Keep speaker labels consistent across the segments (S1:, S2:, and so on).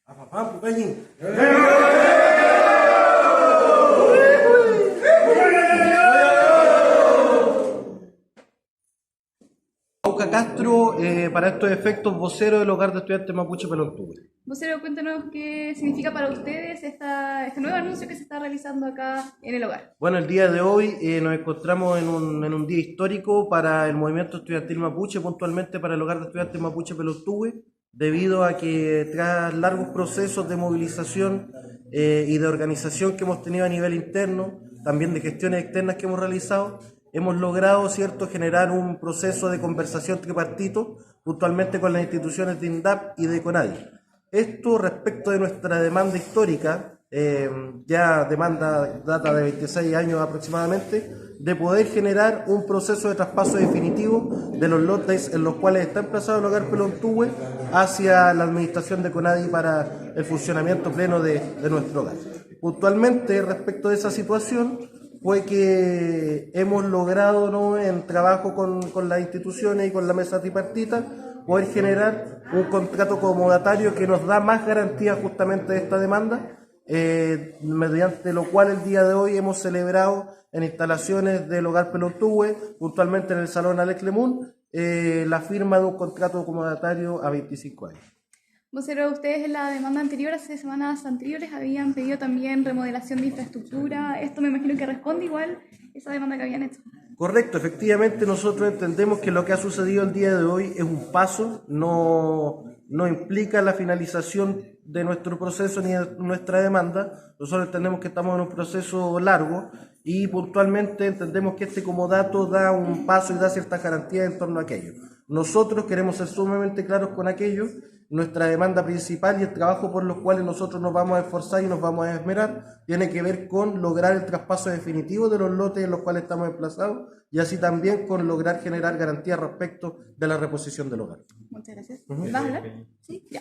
S1: A papá, Pucañín. Auca Castro, para estos efectos, vocero del Hogar de Estudiantes Mapuche Pelottugue.
S2: Vocero, cuéntanos qué significa para ustedes este nuevo anuncio que se está realizando acá en el hogar.
S1: Bueno, el día de hoy nos encontramos en un día histórico para el movimiento estudiantil mapuche, puntualmente para el Hogar de Estudiantes Mapuche Pelottugue, debido a que tras largos procesos de movilización y de organización que hemos tenido a nivel interno, también de gestiones externas que hemos realizado, hemos logrado, ¿cierto?, generar un proceso de conversación tripartito, puntualmente con las instituciones de INDAP y de CONADI. Esto respecto de nuestra demanda histórica, ya demanda data de 26 años aproximadamente, de poder generar un proceso de traspaso definitivo de los lotes en los cuales está emplazado el Hogar Pelottugue hacia la administración de CONADI para el funcionamiento pleno de nuestro hogar. Puntualmente, respecto de esa situación, fue que hemos logrado, ¿no?, en trabajo con las instituciones y con la mesa tripartita, poder generar un contrato comodatario que nos da más garantía justamente de esta demanda, mediante lo cual el día de hoy hemos celebrado en instalaciones del Hogar Pelottugue, puntualmente en el Salón Alex Lemun, la firma de un contrato comodatario a 25 años.
S2: Vocero, ustedes en la demanda anterior, hace semanas anteriores, habían pedido también remodelación de infraestructura. Esto me imagino que responde igual esa demanda que habían hecho.
S1: Correcto, efectivamente nosotros entendemos que lo que ha sucedido el día de hoy es un paso, no implica la finalización de nuestro proceso ni de nuestra demanda. Nosotros entendemos que estamos en un proceso largo y puntualmente entendemos que este comodato da un paso y da ciertas garantías en torno a aquello. Nosotros queremos ser sumamente claros con aquello. Nuestra demanda principal y el trabajo por los cuales nosotros nos vamos a esforzar y nos vamos a esmerar tiene que ver con lograr el traspaso definitivo de los lotes en los cuales estamos emplazados y así también con lograr generar garantías respecto de la reposición del hogar.
S2: Muchas gracias. ¿Vas a hablar? Sí, ya.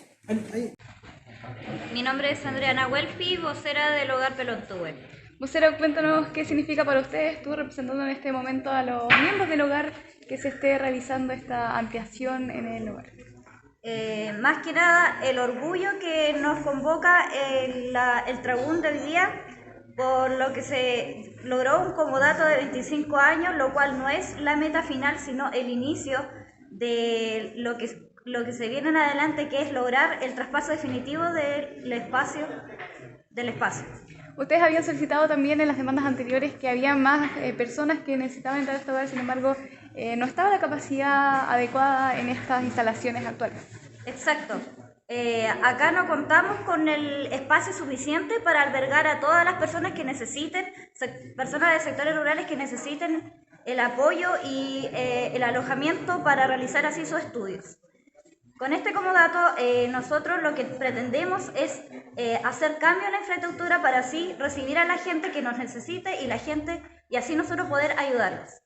S3: Mi nombre es Andrea Huelfi, vocera del Hogar Pelottugue.
S2: Vocero, cuéntanos qué significa para ustedes, tú representando en este momento a los miembros del hogar, que se esté realizando esta ampliación en el hogar.
S3: Más que nada el orgullo que nos convoca el trabún del día, por lo que se logró un comodato de 25 años, lo cual no es la meta final, sino el inicio de lo que se viene en adelante, que es lograr el traspaso definitivo del espacio.
S2: Ustedes habían solicitado también en las demandas anteriores que había más personas que necesitaban entrar a este hogar, sin embargo, no estaba la capacidad adecuada en estas instalaciones actuales.
S3: Exacto. Acá no contamos con el espacio suficiente para albergar a todas las personas que necesiten, personas de sectores rurales que necesiten el apoyo y el alojamiento para realizar así sus estudios. Con este comodato nosotros lo que pretendemos es hacer cambio en la infraestructura para así recibir a la gente que nos necesite y así nosotros poder ayudarlos.